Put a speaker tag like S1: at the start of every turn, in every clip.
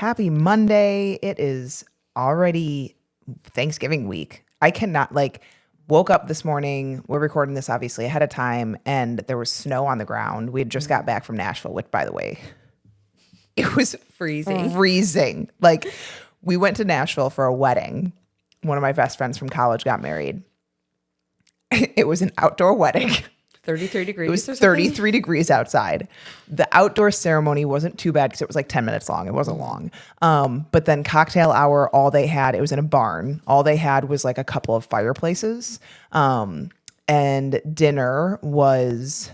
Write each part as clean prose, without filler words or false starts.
S1: Happy Monday. It is already Thanksgiving week. I cannot, woke up this morning. We're recording this obviously ahead of time, and there was snow on the ground. We had just got back from Nashville, which, by the way, it was freezing. We went to Nashville for a wedding. One of my best friends from college got married. It was an outdoor wedding.
S2: 33 degrees.
S1: It was 33 degrees outside. The outdoor ceremony wasn't too bad because it was like 10 minutes long. It wasn't long. But then cocktail hour, all they had, it was in a barn. All they had was like a couple of fireplaces. And dinner was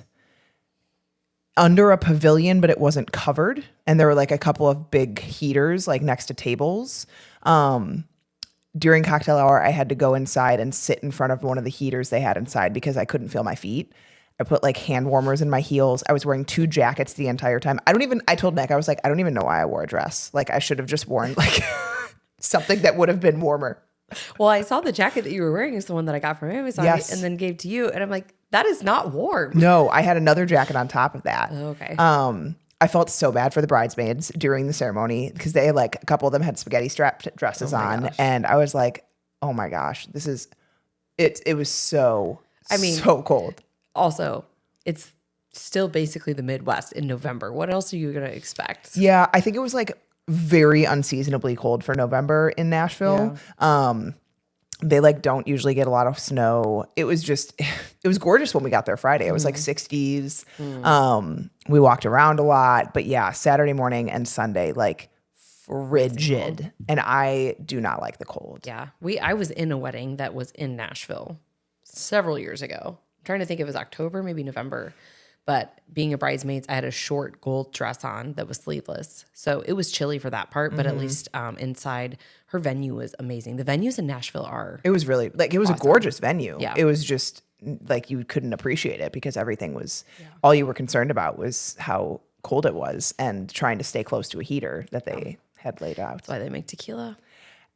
S1: under a pavilion, but it wasn't covered. And there were like a couple of big heaters like next to tables. During cocktail hour, I had to go inside and sit in front of one of the heaters they had inside because I couldn't feel my feet. I put like hand warmers in my heels. I was wearing 2 jackets the entire time. I told Nick, I was like, I don't even know why I wore a dress. Like I should have just worn like something that would have been warmer.
S2: Well, I saw the jacket that you were wearing is the one that I got from Amazon and then gave to you. And I'm like, that is not warm.
S1: No, I had another jacket on top of that.
S2: Okay.
S1: I felt so bad for the bridesmaids during the ceremony because they a couple of them had spaghetti strap dresses on. Gosh. And I was like, oh my gosh, it was so cold.
S2: Also, it's still basically the Midwest in November. What else are you going to expect?
S1: Yeah, I think it was like very unseasonably cold for November in Nashville. Yeah. They don't usually get a lot of snow. It was gorgeous when we got there Friday. It was like 60s. We walked around a lot, but yeah, Saturday morning and Sunday, frigid. And I do not like the cold.
S2: Yeah. I was in a wedding that was in Nashville several years ago. I'm trying to think if it was October, maybe November. But being a bridesmaid, I had a short gold dress on that was sleeveless. So it was chilly for that part, but at least inside, her venue was amazing. The venues in Nashville are
S1: It was really, it was awesome. A gorgeous venue.
S2: Yeah.
S1: It was just, you couldn't appreciate it because everything was, all you were concerned about was how cold it was and trying to stay close to a heater that they had laid out.
S2: That's why they make tequila.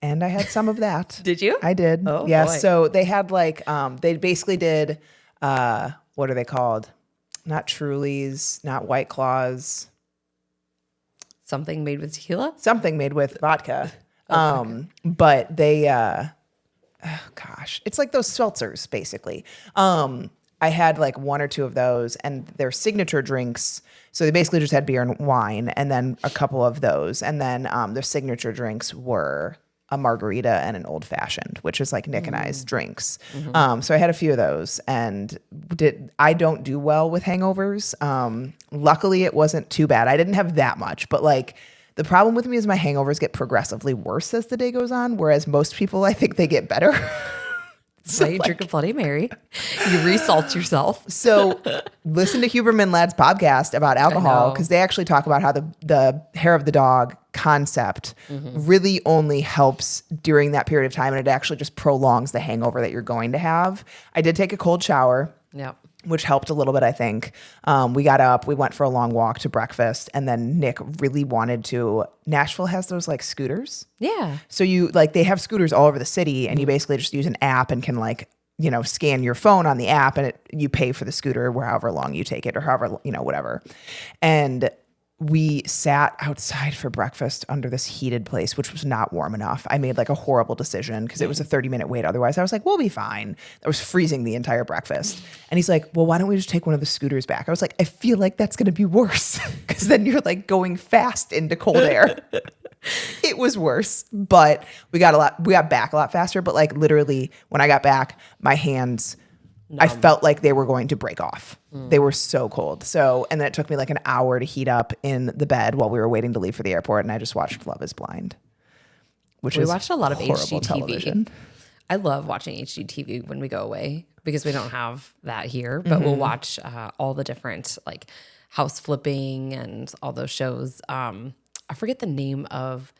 S1: And I had some of that.
S2: Did you?
S1: I did.
S2: Oh,
S1: yeah.
S2: boy.
S1: So they had they basically did, what are they called? Not Trulies, not White Claws.
S2: Something made with tequila?
S1: Something made with vodka. But they, it's like those seltzers, basically. I had 1 or 2 of those and their signature drinks. So they basically just had beer and wine and then a couple of those. And then their signature drinks were a margarita and an old fashioned, which is like Nick and I's drinks. So I had a few of those and I don't do well with hangovers. Luckily it wasn't too bad. I didn't have that much, but the problem with me is my hangovers get progressively worse as the day goes on. Whereas most people, I think they get better.
S2: So you drink a Bloody Mary, you resalt yourself.
S1: So listen to Huberman Lad's podcast about alcohol because they actually talk about how the hair of the dog concept really only helps during that period of time, and it actually just prolongs the hangover that you're going to have. I did take a cold shower.
S2: Yeah.
S1: Which helped a little bit, I think. We got up, we went for a long walk to breakfast, and then Nick really wanted to. Nashville has those scooters.
S2: Yeah.
S1: So you they have scooters all over the city, and you basically just use an app and can scan your phone on the app, and you pay for the scooter however long you take it or however whatever. And we sat outside for breakfast under this heated place, which was not warm enough. I made a horrible decision because it was a 30-minute wait. Otherwise, I was like, we'll be fine. I was freezing the entire breakfast. And he's like, well, why don't we just take one of the scooters back? I was like, I feel like that's going to be worse because then you're going fast into cold air. It was worse, but we got back a lot faster. But literally when I got back, my hands, I felt like they were going to break off. They were so cold. So, and then it took me an hour to heat up in the bed while we were waiting to leave for the airport. And I just watched Love is Blind, which we watched a lot of HGTV. Television.
S2: I love watching HGTV when we go away because we don't have that here, but we'll watch all the different house flipping and all those shows. I forget the name of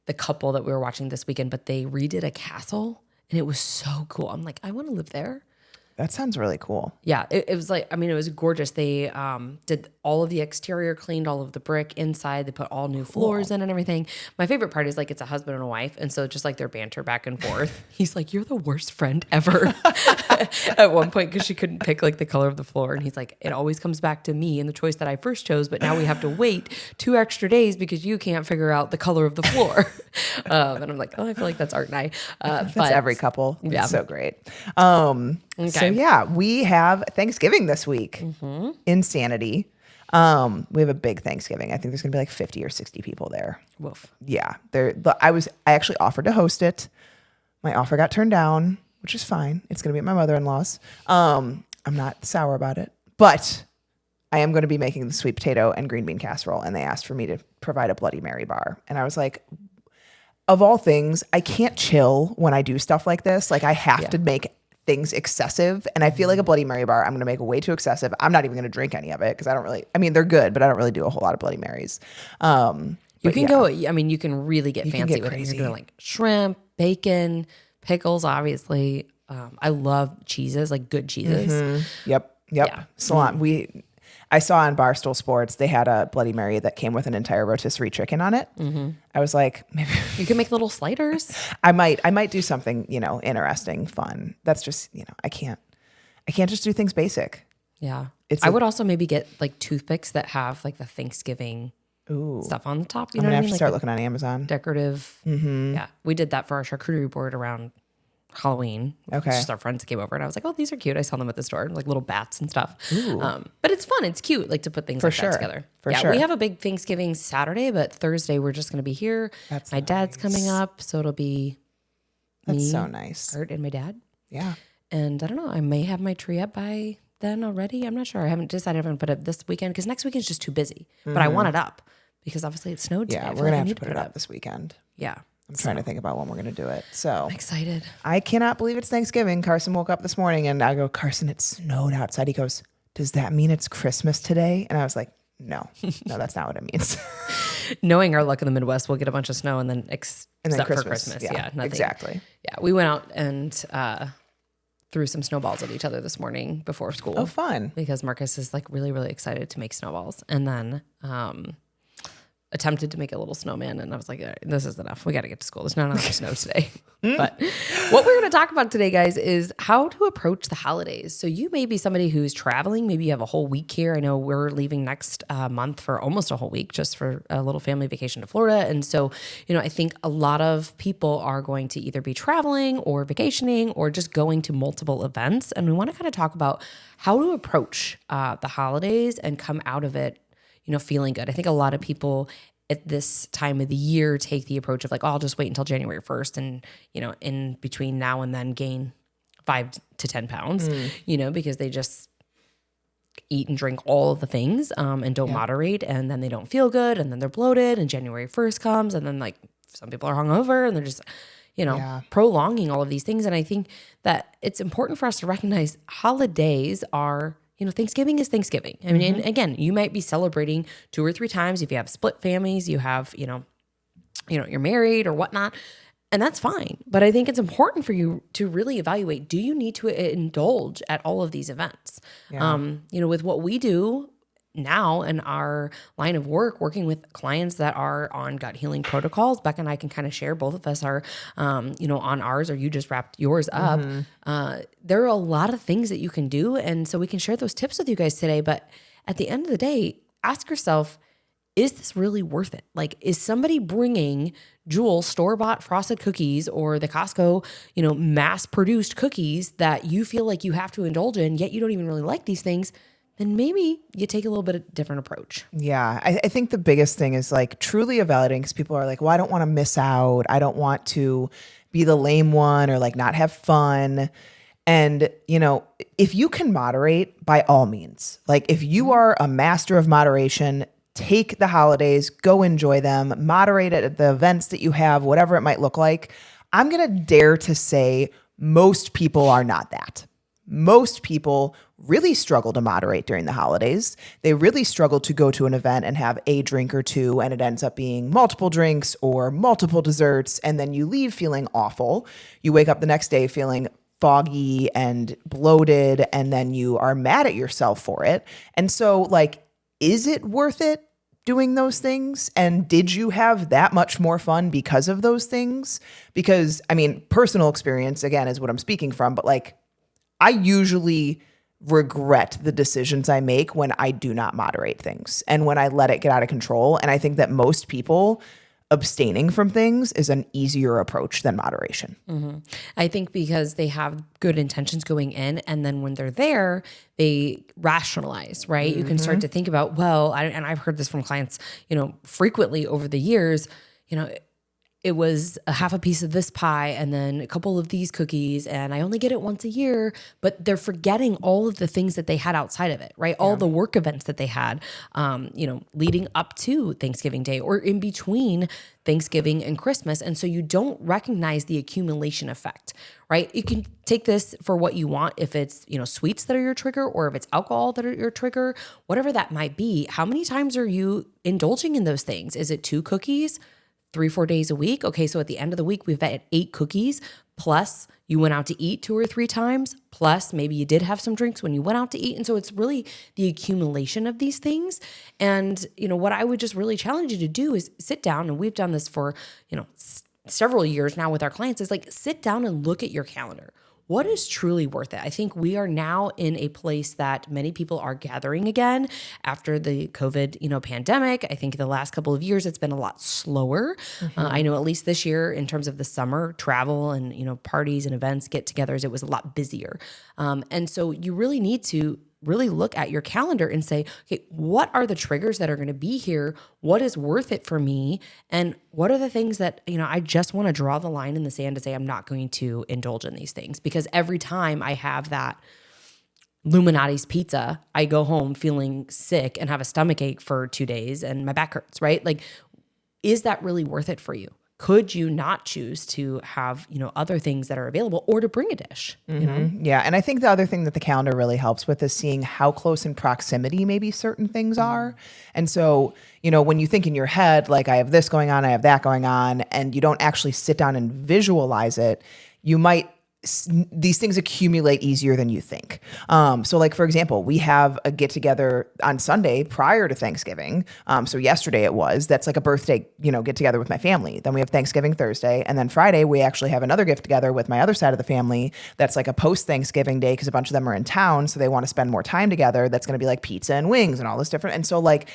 S2: the couple that we were watching this weekend, but they redid a castle and it was so cool. I'm like, I want to live there.
S1: That sounds really cool.
S2: Yeah, it was like, I mean, it was gorgeous. They did all of the exterior, cleaned all of the brick inside. They put all new floors in and everything. My favorite part is like it's a husband and a wife. And so just like their banter back and forth. He's like, you're the worst friend ever at one point because she couldn't pick like the color of the floor. And he's like, it always comes back to me and the choice that I first chose. But now we have to wait 2 extra days because you can't figure out the color of the floor. And I'm like, oh, I feel like that's Art and I.
S1: That's every couple.
S2: Yeah.
S1: It's so great.
S2: Okay.
S1: So yeah, we have Thanksgiving this week. Insanity. We have a big Thanksgiving. I think there's gonna be like 50 or 60 people there.
S2: Woof.
S1: Yeah. I actually offered to host it. My offer got turned down, which is fine. It's gonna be at my mother-in-law's. I'm not sour about it, but I am going to be making the sweet potato and green bean casserole. And they asked for me to provide a Bloody Mary bar. And I was like, of all things, I can't chill when I do stuff like this. Like I have to make things excessive. And I feel like a Bloody Mary bar, I'm going to make way too excessive. I'm not even going to drink any of it because they're good, but I don't really do a whole lot of Bloody Marys.
S2: You can go, I mean, you can really get fancy with it. You're doing like shrimp, bacon, pickles, obviously. I love cheeses, like good cheeses.
S1: Yep.
S2: Yeah.
S1: Salon. I saw on Barstool Sports, they had a Bloody Mary that came with an entire rotisserie chicken on it. I was like, maybe
S2: you can make little sliders.
S1: I might do something, interesting, fun. That's just, I can't just do things basic.
S2: Yeah. I would also maybe get like toothpicks that have like the Thanksgiving stuff on the top. You know what I mean?
S1: Have to start looking on Amazon.
S2: Decorative. Yeah. We did that for our charcuterie board around Halloween.
S1: Okay.
S2: It's just our friends came over and I was like, oh, these are cute. I saw them at the store, like little bats and stuff. But it's fun. It's cute, like to put things that together.
S1: For sure.
S2: We have a big Thanksgiving Saturday, but Thursday we're just going to be here. My dad's coming up, so it'll be me,
S1: so nice.
S2: Art, and my dad.
S1: Yeah.
S2: And I don't know, I may have my tree up by then already. I'm not sure. I haven't decided if I'm going to put it up this weekend because next weekend's just too busy. But I want it up because obviously it snowed today.
S1: Yeah, we're going to have to put it up this weekend.
S2: Yeah.
S1: I'm trying to think about when we're going to do it. So
S2: I'm excited.
S1: I cannot believe it's Thanksgiving. Carson woke up this morning and I go, Carson, it snowed outside. He goes, does that mean it's Christmas today? And I was like, no, that's not what it means.
S2: Knowing our luck in the Midwest, we'll get a bunch of snow and then except for Christmas.
S1: Yeah,
S2: nothing.
S1: Exactly.
S2: Yeah, we went out and threw some snowballs at each other this morning before school.
S1: Oh, fun.
S2: Because Marcus is like really, really excited to make snowballs. And then attempted to make a little snowman. And I was like, all right, this is enough. We got to get to school. There's not enough snow today. But what we're going to talk about today, guys, is how to approach the holidays. So you may be somebody who's traveling. Maybe you have a whole week here. I know we're leaving next month for almost a whole week just for a little family vacation to Florida. And so, I think a lot of people are going to either be traveling or vacationing or just going to multiple events. And we want to kind of talk about how to approach the holidays and come out of it feeling good. I think a lot of people at this time of the year take the approach of like, oh, I'll just wait until January 1st and, in between now and then gain 5 to 10 pounds, because they just eat and drink all of the things and don't moderate. And then they don't feel good. And then they're bloated and January 1st comes. And then like some people are hungover and they're just, prolonging all of these things. And I think that it's important for us to recognize holidays are Thanksgiving is Thanksgiving. I mean, and again, you might be celebrating 2 or 3 times. If you have split families, you have, you're married or whatnot, and that's fine. But I think it's important for you to really evaluate, do you need to indulge at all of these events?
S1: Yeah.
S2: With what we do now in our line of work, working with clients that are on gut healing protocols, Becca and I can kind of share, both of us are, on ours, or you just wrapped yours up. There are a lot of things that you can do. And so we can share those tips with you guys today. But at the end of the day, ask yourself, is this really worth it? Like, is somebody bringing Jewel store-bought frosted cookies or the Costco, mass-produced cookies that you feel like you have to indulge in, yet you don't even really like these things? Then maybe you take a little bit of different approach.
S1: Yeah. I think the biggest thing is like truly evaluating, because people are like, well, I don't want to miss out. I don't want to be the lame one or like not have fun. And, if you can moderate, by all means, like if you are a master of moderation, take the holidays, go enjoy them, moderate it at the events that you have, whatever it might look like. I'm going to dare to say most people are not that. Most people really struggle to moderate during the holidays. They really struggle to go to an event and have a drink or two, and it ends up being multiple drinks or multiple desserts, and then you leave feeling awful. You wake up the next day feeling foggy and bloated, and then you are mad at yourself for it. And so, like, is it worth it doing those things? And did you have that much more fun because of those things? Because, I mean, personal experience, again, is what I'm speaking from, but like, I usually regret the decisions I make when I do not moderate things and when I let it get out of control. And I think that most people abstaining from things is an easier approach than moderation.
S2: I think because they have good intentions going in, and then when they're there, they rationalize, right? You can start to think about, well, and I've heard this from clients, frequently over the years, it was a half a piece of this pie and then a couple of these cookies, and I only get it once a year, but they're forgetting all of the things that they had outside of it, right? All the work events that they had, leading up to Thanksgiving Day or in between Thanksgiving and Christmas. And so you don't recognize the accumulation effect, right? You can take this for what you want. If it's, sweets that are your trigger, or if it's alcohol that are your trigger, whatever that might be, how many times are you indulging in those things? Is it 2 cookies? 3-4 days a week. Okay, so at the end of the week, we've had 8 cookies, plus you went out to eat 2 or 3 times, plus maybe you did have some drinks when you went out to eat. And so it's really the accumulation of these things. And, what I would just really challenge you to do is sit down, and we've done this for, several years now with our clients, is like, sit down and look at your calendar. What is truly worth it? I think we are now in a place that many people are gathering again after the COVID, pandemic. I think the last couple of years, it's been a lot slower. I know at least this year, in terms of the summer travel and, parties and events, get-togethers, it was a lot busier. And so you really need to really look at your calendar and say, okay, what are the triggers that are going to be here? What is worth it for me? And what are the things that, I just want to draw the line in the sand to say, I'm not going to indulge in these things. Because every time I have that Illuminati's pizza, I go home feeling sick and have a stomach ache for 2 days and my back hurts, right? Like, is that really worth it for you? Could you not choose to have, other things that are available, or to bring a dish?
S1: Yeah. And I think the other thing that the calendar really helps with is seeing how close in proximity maybe certain things are. And so, when you think in your head, like, I have this going on, I have that going on, and you don't actually sit down and visualize it, these things accumulate easier than you think. So like, for example, we have a get together on Sunday prior to Thanksgiving. So yesterday that's like a birthday, get together with my family. Then we have Thanksgiving Thursday. And then Friday, we actually have another get together with my other side of the family. That's like a post Thanksgiving day, because a bunch of them are in town. So they want to spend more time together. That's going to be like pizza and wings and all this different. And so like,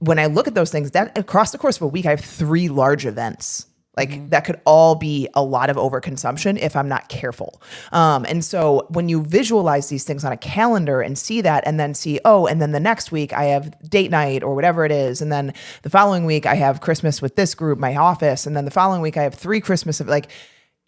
S1: when I look at those things, that across the course of a week, I have 3 large events. Like, that could all be a lot of overconsumption if I'm not careful. And so when you visualize these things on a calendar and see that, and then see, and then the next week I have date night or whatever it is. And then the following week I have Christmas with this group, my office. And then the following week I have 3 Christmas. Like,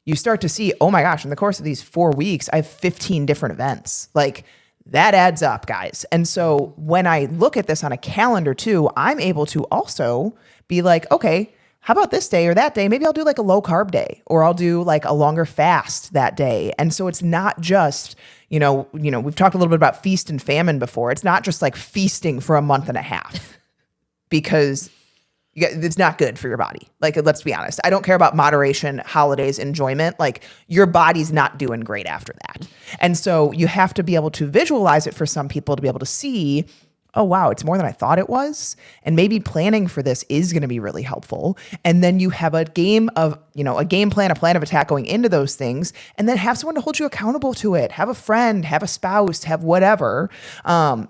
S1: you start to see, oh my gosh, in the course of these 4 weeks, I have 15 different events. Like, that adds up, guys. And so when I look at this on a calendar too, I'm able to also be like, okay, how about this day or that day? Maybe I'll do like a low carb day, or I'll do like a longer fast that day. And so it's not just, we've talked a little bit about feast and famine before. It's not just like feasting for a month and a half, because it's not good for your body. Like, let's be honest. I don't care about moderation, holidays, enjoyment. Like, your body's not doing great after that. And so you have to be able to visualize it for some people to be able to see, oh, wow, it's more than I thought it was. And maybe planning for this is going to be really helpful. And then you have a game plan, a plan of attack going into those things, and then have someone to hold you accountable to it. Have a friend, have a spouse, have whatever.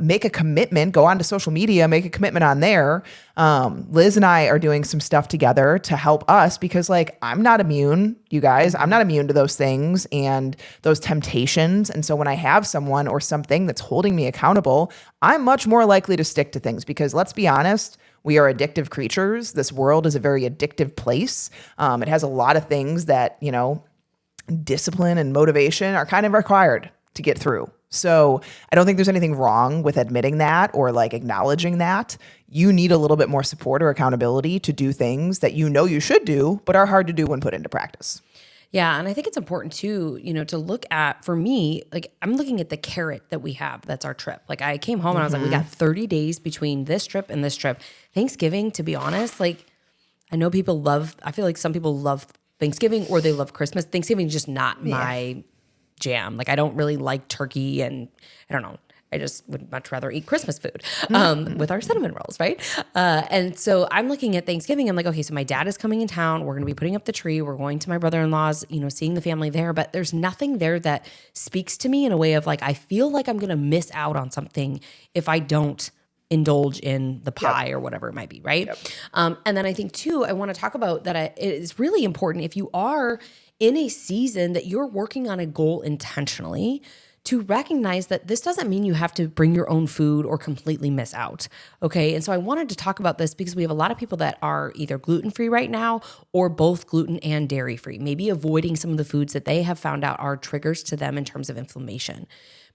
S1: Make a commitment, go onto social media, make a commitment on there. Liz and I are doing some stuff together to help us, because like, I'm not immune, you guys. I'm not immune to those things and those temptations. And so when I have someone or something that's holding me accountable, I'm much more likely to stick to things, because let's be honest, we are addictive creatures. This world is a very addictive place. It has a lot of things that, discipline and motivation are kind of required to get through. So I don't think there's anything wrong with admitting that or like acknowledging that. You need a little bit more support or accountability to do things that you should do, but are hard to do when put into practice.
S2: Yeah. And I think it's important too, to look at, for me, like, I'm looking at the carrot that we have. That's our trip. Like, I came home and I was like, we got 30 days between this trip and this trip. Thanksgiving, to be honest, like, I feel like some people love Thanksgiving or they love Christmas. Thanksgiving is just not my jam. Like I don't really like turkey, and I don't know. I just would much rather eat Christmas food with our cinnamon rolls, right? And so I'm looking at Thanksgiving. I'm like, okay, so my dad is coming in town. We're going to be putting up the tree. We're going to my brother-in-law's, seeing the family there. But there's nothing there that speaks to me in a way of like, I feel like I'm going to miss out on something if I don't indulge in the pie or whatever it might be, right? And then I think too, I want to talk about that it is really important if you are in a season that you're working on a goal intentionally, to recognize that this doesn't mean you have to bring your own food or completely miss out. Okay. And so I wanted to talk about this because we have a lot of people that are either gluten-free right now or both gluten and dairy-free, maybe avoiding some of the foods that they have found out are triggers to them in terms of inflammation. I'm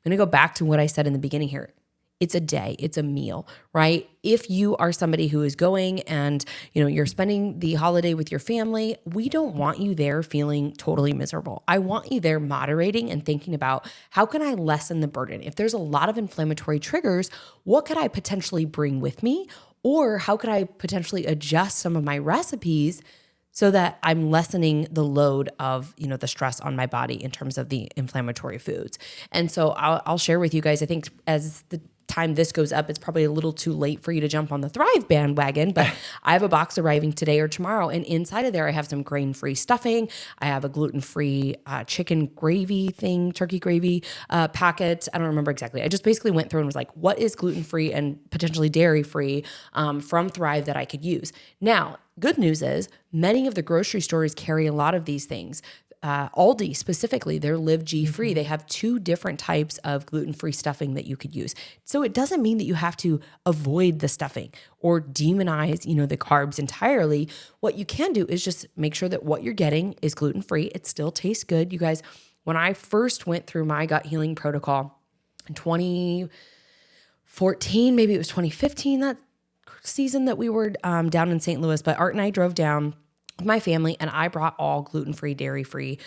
S2: going to go back to what I said in the beginning here. It's a day, it's a meal, right? If you are somebody who is going and, you're spending the holiday with your family, we don't want you there feeling totally miserable. I want you there moderating and thinking about how can I lessen the burden? If there's a lot of inflammatory triggers, what could I potentially bring with me? Or how could I potentially adjust some of my recipes so that I'm lessening the load of, the stress on my body in terms of the inflammatory foods. And so I'll share with you guys, I think as the time this goes up, it's probably a little too late for you to jump on the Thrive bandwagon, but I have a box arriving today or tomorrow. And inside of there, I have some grain-free stuffing. I have a gluten-free chicken gravy thing, turkey gravy packet. I don't remember exactly. I just basically went through and was like, what is gluten-free and potentially dairy-free from Thrive that I could use? Now, good news is many of the grocery stores carry a lot of these things. Aldi specifically, they're Live G-free. They have 2 different types of gluten-free stuffing that you could use. So it doesn't mean that you have to avoid the stuffing or demonize, the carbs entirely. What you can do is just make sure that what you're getting is gluten-free. It still tastes good. You guys, when I first went through my gut healing protocol in 2014, maybe it was 2015, that season that we were down in St. Louis, but Art and I drove down with my family, and I brought all gluten-free, dairy-free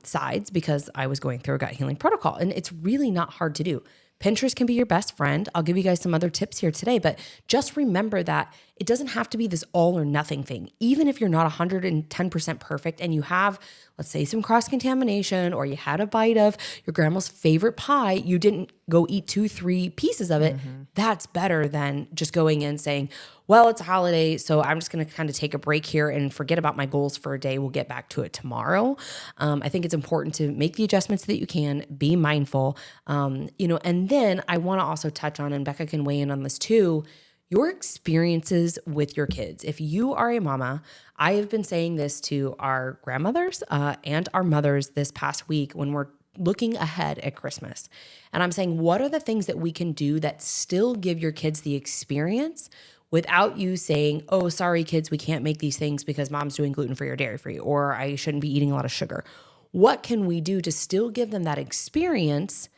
S2: sides because I was going through a gut healing protocol. And it's really not hard to do. Pinterest can be your best friend. I'll give you guys some other tips here today, but just remember that it doesn't have to be this all or nothing thing. Even if you're not 110% perfect and you have, let's say, some cross-contamination, or you had a bite of your grandma's favorite pie, you didn't go eat 2-3 pieces of it, that's better than just going in saying, well, it's a holiday, so I'm just going to kind of take a break here and forget about my goals for a day. We'll get back to it tomorrow. I think it's important to make the adjustments that you can, be mindful, and then I want to also touch on, and Becca can weigh in on this too, your experiences with your kids. If you are a mama, I have been saying this to our grandmothers and our mothers this past week when we're looking ahead at Christmas. And I'm saying, what are the things that we can do that still give your kids the experience without you saying, oh, sorry, kids, we can't make these things because mom's doing gluten-free or dairy-free, or I shouldn't be eating a lot of sugar. What can we do to still give them that experience,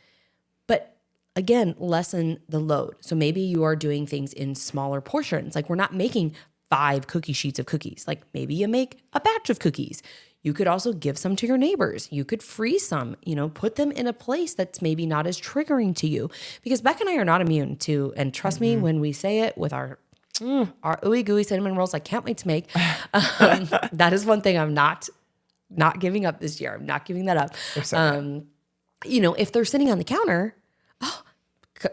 S2: but again, lessen the load? So maybe you are doing things in smaller portions. Like we're not making 5 cookie sheets of cookies. Like maybe you make a batch of cookies. You could also give some to your neighbors. You could freeze some, put them in a place that's maybe not as triggering to you. Because Becca and I are not immune to, and trust me when we say it with our ooey gooey cinnamon rolls, I can't wait to make. That is one thing I'm not giving up this year. I'm not giving that up. If they're sitting on the counter,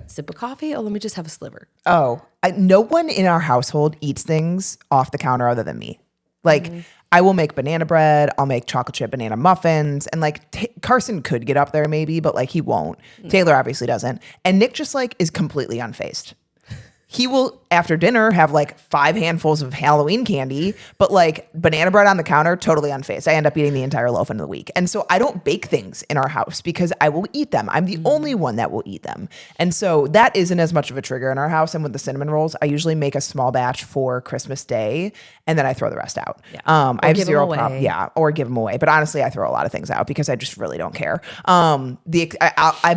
S2: sip of coffee. Oh, let me just have a sliver.
S1: No one in our household eats things off the counter other than me. Like I will make banana bread. I'll make chocolate chip banana muffins. And like Carson could get up there maybe, but like he won't. Taylor obviously doesn't. And Nick just like is completely unfazed. He will, after dinner, have like 5 handfuls of Halloween candy, but like banana bread on the counter, totally unfazed. I end up eating the entire loaf in the week. And so I don't bake things in our house because I will eat them. I'm the only one that will eat them. And so that isn't as much of a trigger in our house. And with the cinnamon rolls, I usually make a small batch for Christmas Day and then I throw the rest out. I have zero problem. Yeah, or give them away. But honestly, I throw a lot of things out because I just really don't care. I'm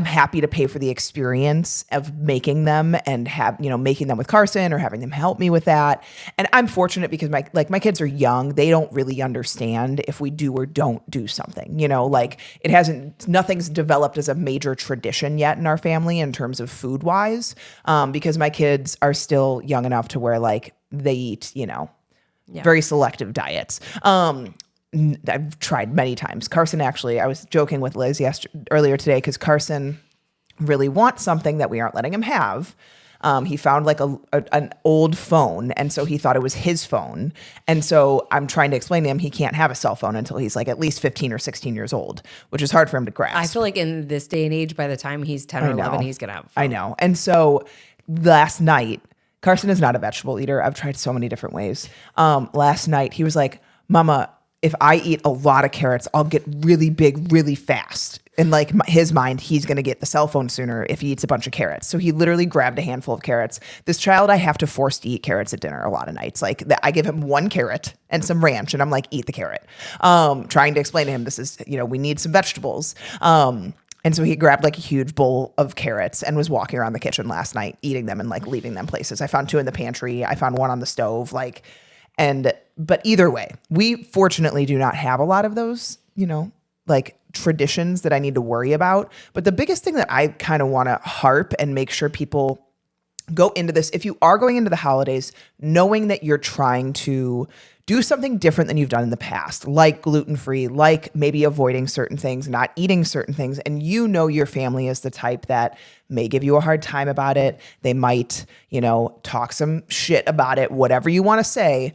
S1: happy to pay for the experience of making them and making them with Carson or having them help me with that. And I'm fortunate because my kids are young. They don't really understand if we do or don't do something, nothing's developed as a major tradition yet in our family in terms of food wise. Because my kids are still young enough to where like they eat, very selective diets. I've tried many times. Carson, actually, I was joking with Liz earlier today because Carson really wants something that we aren't letting him have. He found like an old phone, and so he thought it was his phone. And so I'm trying to explain to him he can't have a cell phone until he's like at least 15 or 16 years old, which is hard for him to grasp.
S2: I feel like in this day and age, by the time he's 10 or 11, he's going to have a phone.
S1: I know. And so last night, Carson is not a vegetable eater. I've tried so many different ways. Last night, he was like, Mama, if I eat a lot of carrots, I'll get really big really fast. In like his mind, he's going to get the cell phone sooner if he eats a bunch of carrots. So he literally grabbed a handful of carrots. This child, I have to force to eat carrots at dinner a lot of nights. Like I give him one carrot and some ranch, and I'm like, eat the carrot. Trying to explain to him, this is, we need some vegetables. And so he grabbed like a huge bowl of carrots and was walking around the kitchen last night, eating them and like leaving them places. I found 2 in the pantry. I found 1 on the stove. But either way, we fortunately do not have a lot of those, like traditions that I need to worry about. But the biggest thing that I kind of want to harp and make sure people go into this, if you are going into the holidays, knowing that you're trying to do something different than you've done in the past, like gluten-free, like maybe avoiding certain things, not eating certain things, and your family is the type that may give you a hard time about it. They might, talk some shit about it, whatever you want to say.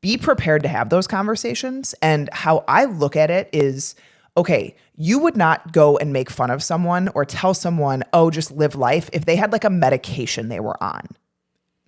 S1: Be prepared to have those conversations. And how I look at it is, okay, you would not go and make fun of someone or tell someone, oh, just live life if they had like a medication they were on.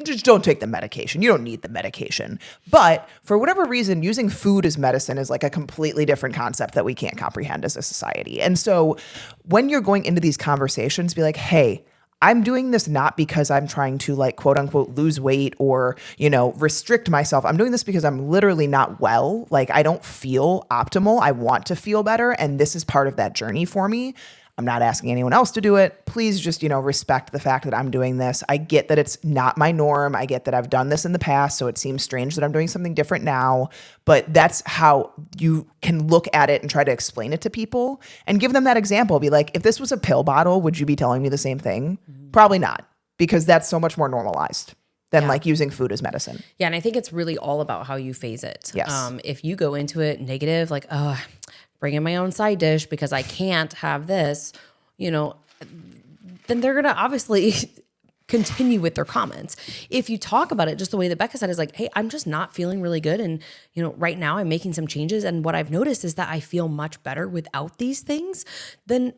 S1: Just don't take the medication. You don't need the medication. But for whatever reason, using food as medicine is like a completely different concept that we can't comprehend as a society. And so when you're going into these conversations, be like, hey, I'm doing this not because I'm trying to like quote unquote lose weight or, restrict myself. I'm doing this because I'm literally not well. Like I don't feel optimal. I want to feel better. And this is part of that journey for me. I'm not asking anyone else to do it. Please just, respect the fact that I'm doing this. I get that it's not my norm. I get that I've done this in the past, so it seems strange that I'm doing something different now. But that's how you can look at it and try to explain it to people and give them that example. Be like, if this was a pill bottle, would you be telling me the same thing? Probably not, because that's so much more normalized than like using food as medicine.
S2: Yeah, and I think it's really all about how you phase it.
S1: Yes.
S2: If you go into it negative, like, oh, bring in my own side dish because I can't have this, then they're going to obviously continue with their comments. If you talk about it just the way that Becca said, is like, hey, I'm just not feeling really good. And, right now I'm making some changes. And what I've noticed is that I feel much better without these things. Then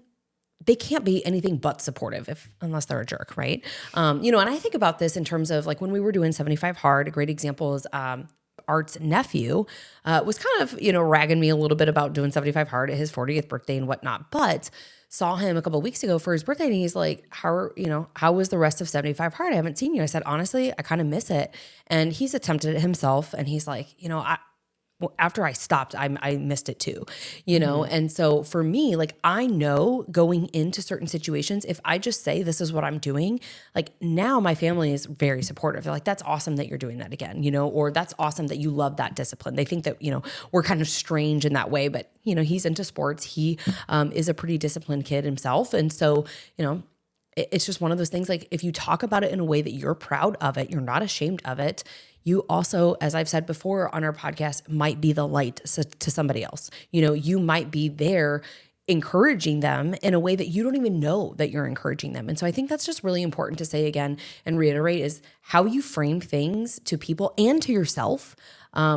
S2: they can't be anything but supportive unless they're a jerk, right? And I think about this in terms of like when we were doing 75 Hard, a great example is Art's nephew was kind of, ragging me a little bit about doing 75 Hard at his 40th birthday and whatnot, but saw him a couple of weeks ago for his birthday and he's like, how was the rest of 75 Hard? I haven't seen you. I said, honestly, I kind of miss it. And he's attempted it himself and he's like, after I stopped, I missed it too, And so for me, like, I know going into certain situations, if I just say, this is what I'm doing, like now my family is very supportive. They're like, that's awesome that you're doing that again, or that's awesome that you love that discipline. They think that, we're kind of strange in that way, but he's into sports. He is a pretty disciplined kid himself. And so, it's just one of those things, like if you talk about it in a way that you're proud of it, you're not ashamed of it, you also, as I've said before on our podcast, might be the light to somebody else. You might be there encouraging them in a way that you don't even know that you're encouraging them. And so I think that's just really important to say again and reiterate is how you frame things to people and to yourself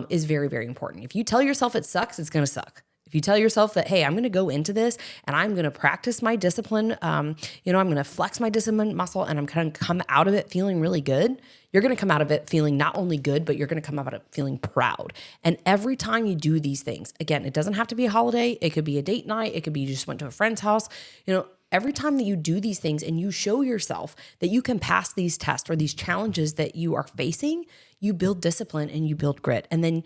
S2: is very, very important. If you tell yourself it sucks, it's going to suck. If you tell yourself that, hey, I'm going to go into this and I'm going to practice my discipline, I'm going to flex my discipline muscle and I'm going to come out of it feeling really good, you're going to come out of it feeling not only good, but you're going to come out of it feeling proud. And every time you do these things, again, it doesn't have to be a holiday. It could be a date night. It could be you just went to a friend's house. Every time that you do these things and you show yourself that you can pass these tests or these challenges that you are facing, you build discipline and you build grit. And then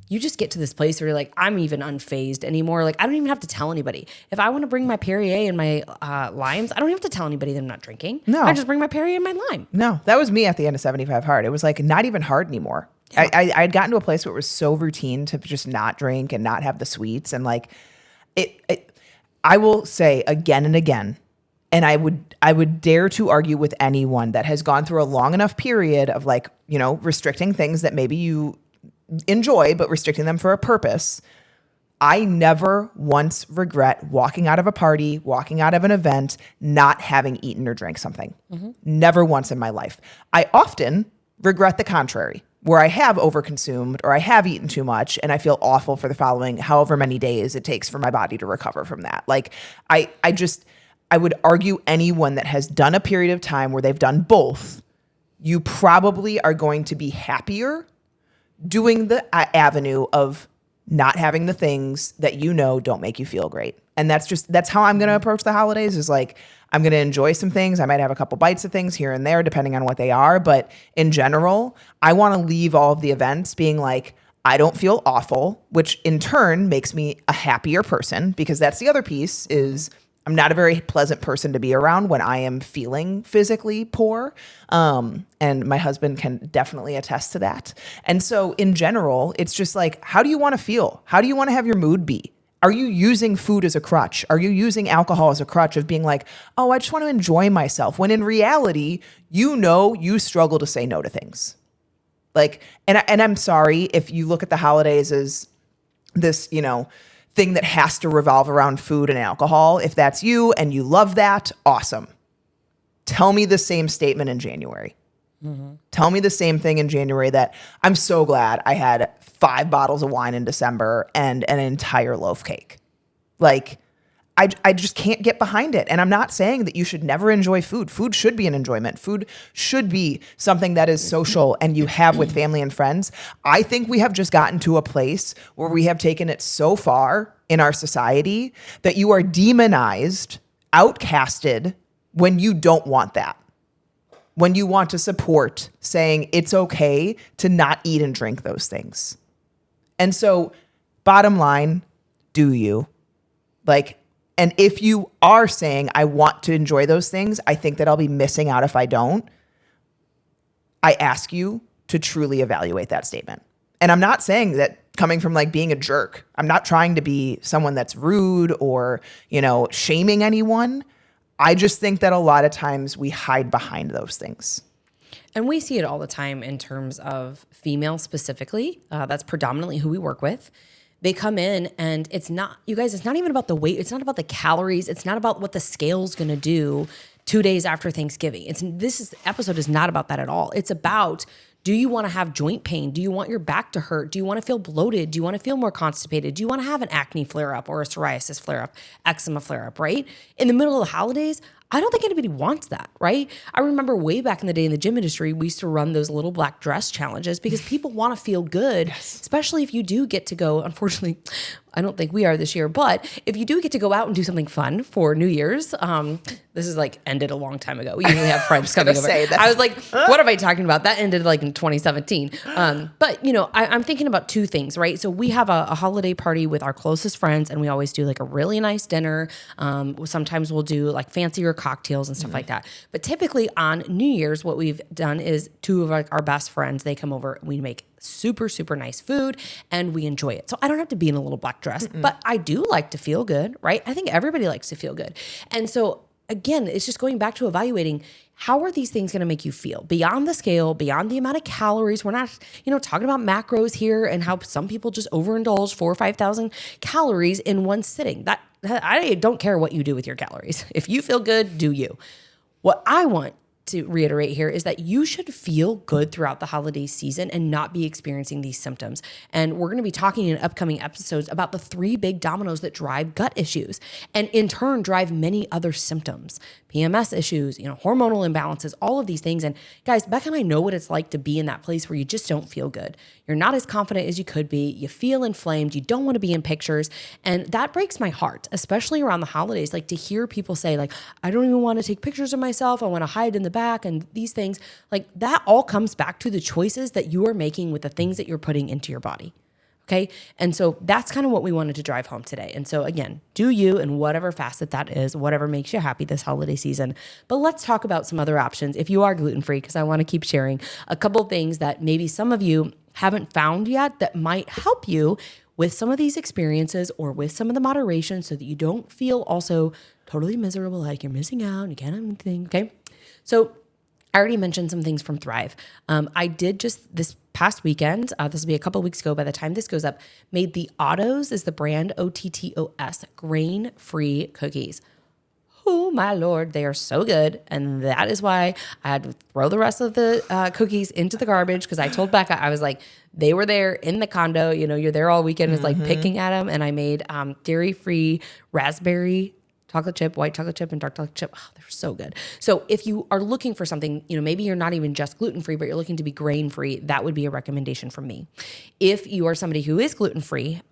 S2: you just get to this place where you're like, I'm even unfazed anymore. Like, I don't even have to tell anybody. If I want to bring my Perrier and my limes, I don't have to tell anybody that I'm not drinking.
S1: No.
S2: I just bring my Perrier and my lime.
S1: No, that was me at the end of 75 Hard. It was like not even hard anymore. Yeah. I had gotten to a place where it was so routine to just not drink and not have the sweets. And like I will say again and again, and I would dare to argue with anyone that has gone through a long enough period of restricting things that maybe you enjoy, but restricting them for a purpose. I never once regret walking out of a party, walking out of an event, not having eaten or drank something. Never once in my life. I often regret the contrary, where I have overconsumed or I have eaten too much and I feel awful for the following however many days it takes for my body to recover from that. Like I would argue anyone that has done a period of time where they've done both, you probably are going to be happier doing the avenue of not having the things that you know don't make you feel great. And that's how I'm going to approach the holidays, is like, I'm going to enjoy some things. I might have a couple bites of things here and there, depending on what they are. But in general, I want to leave all of the events being like, I don't feel awful, which in turn makes me a happier person, because that's the other piece is I'm not a very pleasant person to be around when I am feeling physically poor. And my husband can definitely attest to that. And so in general, it's just like, how do you want to feel? How do you want to have your mood be? Are you using food as a crutch? Are you using alcohol as a crutch of being like, oh, I just want to enjoy myself? When in reality, you know, you struggle to say no to things. Like, and I'm sorry if you look at the holidays as this, thing that has to revolve around food and alcohol. If that's you and you love that, awesome. Tell me the same statement in January. Tell me the same thing in January, that I'm so glad I had 5 bottles of wine in December and an entire loaf cake. Like, I just can't get behind it. And I'm not saying that you should never enjoy food. Food should be an enjoyment. Food should be something that is social and you have with family and friends. I think we have just gotten to a place where we have taken it so far in our society that you are demonized, outcasted when you don't want that. When you want to support saying it's okay to not eat and drink those things. And so, bottom line, do you? And if you are saying, I want to enjoy those things, I think that I'll be missing out if I don't. I ask you to truly evaluate that statement. And I'm not saying that coming from like being a jerk. I'm not trying to be someone that's rude or, shaming anyone. I just think that a lot of times we hide behind those things.
S2: And we see it all the time in terms of females specifically. That's predominantly who we work with. They come in and it's not even about the weight. It's not about the calories. It's not about what the scale's going to do 2 days after Thanksgiving. This episode is not about that at all. It's about, do you want to have joint pain? Do you want your back to hurt? Do you want to feel bloated? Do you want to feel more constipated? Do you want to have an acne flare-up or a psoriasis flare-up, eczema flare-up, right? In the middle of the holidays, I don't think anybody wants that, right? I remember way back in the day in the gym industry, we used to run those little black dress challenges because people want to feel good, especially if you do get to go. Unfortunately, I don't think we are this year, but if you do get to go out and do something fun for New Year's, this is like ended a long time ago. We usually have friends coming over. I was like, what am I talking about? That ended like in 2017. But I'm thinking about 2 things, right? So we have a holiday party with our closest friends, and we always do like a really nice dinner. Sometimes we'll do like fancier cocktails and stuff like that. But typically on New Year's, what we've done is 2 of our best friends, they come over, we make super, super nice food and we enjoy it. So I don't have to be in a little black dress, but I do like to feel good, right? I think everybody likes to feel good. And so again, it's just going back to evaluating, how are these things going to make you feel beyond the scale, beyond the amount of calories? We're not, talking about macros here and how some people just overindulge 4,000 or 5,000 calories in one sitting. That I don't care what you do with your calories. If you feel good, do you. What I want to reiterate here is that you should feel good throughout the holiday season and not be experiencing these symptoms. And we're going to be talking in upcoming episodes about the 3 big dominoes that drive gut issues and in turn drive many other symptoms. PMS issues, hormonal imbalances, all of these things. And guys, Becca and I know what it's like to be in that place where you just don't feel good. You're not as confident as you could be. You feel inflamed. You don't want to be in pictures. And that breaks my heart, especially around the holidays. Like to hear people say like, I don't even want to take pictures of myself. I want to hide in the back and these things. Like that all comes back to the choices that you are making with the things that you're putting into your body. Okay. And so that's kind of what we wanted to drive home today. And so again, do you in whatever facet that is, whatever makes you happy this holiday season. But let's talk about some other options if you are gluten-free, because I want to keep sharing a couple things that maybe some of you haven't found yet that might help you with some of these experiences or with some of the moderation so that you don't feel also totally miserable, like you're missing out and you can't have anything. Okay. So I already mentioned some things from Thrive. I did just this past weekend, this will be a couple weeks ago by the time this goes up, made the Ottos, is the brand, OTTOS, grain-free cookies. Oh my Lord, they are so good. And that is why I had to throw the rest of the cookies into the garbage, because I told Becca, I was like, they were there in the condo. You know, you're there all weekend, is like picking at them. And I made dairy-free raspberry chocolate chip, white chocolate chip, and dark chocolate chip. Oh, they're so good. So if you are looking for something, you know, maybe you're not even just gluten-free, but you're looking to be grain-free, that would be a recommendation from me. If you are somebody who is gluten-free,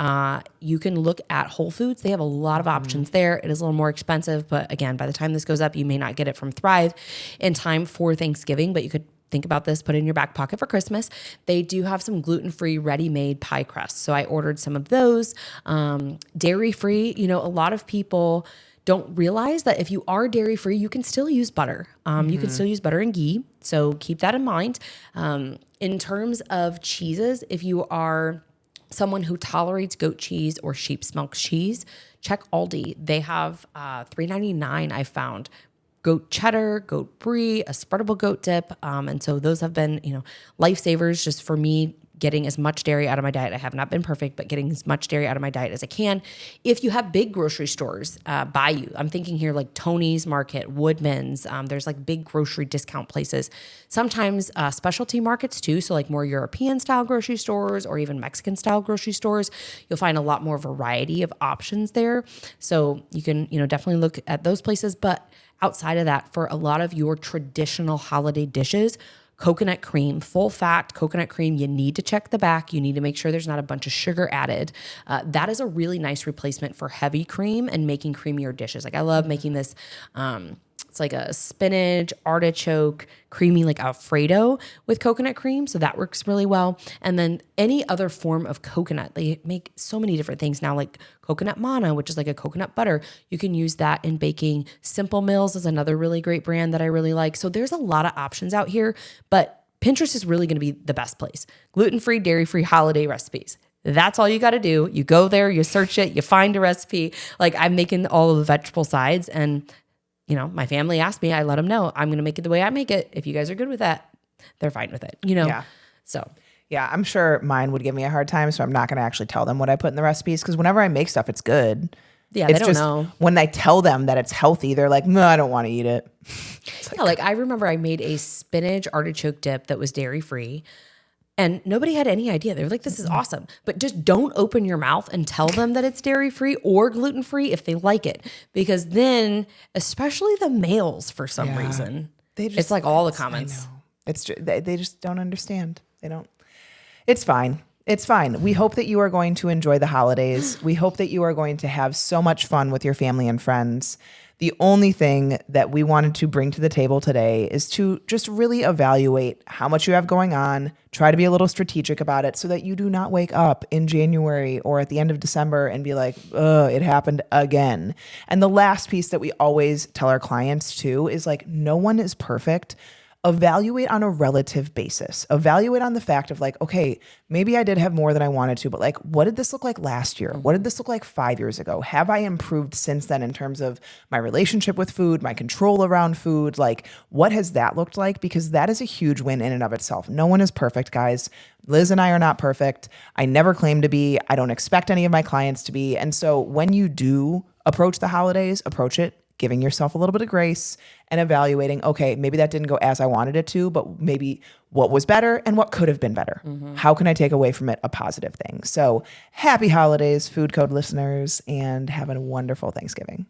S2: you can look at Whole Foods. They have a lot of options there. It is a little more expensive, but again, by the time this goes up, you may not get it from Thrive in time for Thanksgiving, but you could think about this, put it in your back pocket for Christmas. They do have some gluten-free ready-made pie crusts. So I ordered some of those. Dairy-free, you know, a lot of people don't realize that if you are dairy-free, you can still use butter. You can still use butter and ghee. So keep that in mind. In terms of cheeses, if you are someone who tolerates goat cheese or sheep's milk cheese, check Aldi. They have $3.99, I found. Goat cheddar, goat brie, a spreadable goat dip. And so those have been, you know, lifesavers just for me, getting as much dairy out of my diet. I have not been perfect, but getting as much dairy out of my diet as I can. If you have big grocery stores by you, I'm thinking here like Tony's Market, Woodman's, there's like big grocery discount places. Sometimes specialty markets too, so like more European style grocery stores or even Mexican style grocery stores. You'll find a lot more variety of options there. So you can, you know, definitely look at those places. But outside of that, for a lot of your traditional holiday dishes, coconut cream, full fat coconut cream, you need to check the back. You need to make sure there's not a bunch of sugar added. That is a really nice replacement for heavy cream and making creamier dishes. Like I love making this, it's like a spinach, artichoke, creamy like Alfredo with coconut cream. So that works really well. And then any other form of coconut, they make so many different things now, like coconut manna, which is like a coconut butter. You can use that in baking. Simple Mills is another really great brand that I really like. So there's a lot of options out here, but Pinterest is really going to be the best place. Gluten-free, dairy-free holiday recipes. That's all you got to do. You go there, you search it, you find a recipe. Like I'm making all of the vegetable sides, and you know, my family asked me, I let them know, I'm going to make it the way I make it. If you guys are good with that, they're fine with it, you know?
S1: Yeah.
S2: So
S1: yeah, I'm sure mine would give me a hard time. So I'm not going to actually tell them what I put in the recipes. Cause whenever I make stuff, it's good.
S2: yeah,
S1: It's
S2: they don't
S1: just
S2: know.
S1: when I tell them that it's healthy, they're like, no, I don't want to eat it.
S2: Yeah, like I remember I made a spinach artichoke dip that was dairy free. And nobody had any idea. They were like, this is awesome. But just don't open your mouth and tell them that it's dairy-free or gluten-free if they like it. Because then, especially the males, for some reason, it's like all the comments.
S1: I know. It's true. They just don't understand. They don't. It's fine. It's fine. We hope that you are going to enjoy the holidays. We hope that you are going to have so much fun with your family and friends. The only thing that we wanted to bring to the table today is to just really evaluate how much you have going on, try to be a little strategic about it so that you do not wake up in January or at the end of December and be like, ugh, it happened again. And the last piece that we always tell our clients too is like, no one is perfect. Evaluate on a relative basis. Evaluate on the fact of like, okay, maybe I did have more than I wanted to, but like, what did this look like last year? What did this look like 5 years ago? Have I improved since then in terms of my relationship with food, my control around food? Like, what has that looked like? Because that is a huge win in and of itself. No one is perfect, guys. Liz and I are not perfect. I never claim to be. I don't expect any of my clients to be. And so when you do approach the holidays, approach it giving yourself a little bit of grace and evaluating, okay, maybe that didn't go as I wanted it to, but maybe what was better and what could have been better. How can I take away from it a positive thing? So happy holidays, Food Code listeners, and have a wonderful Thanksgiving.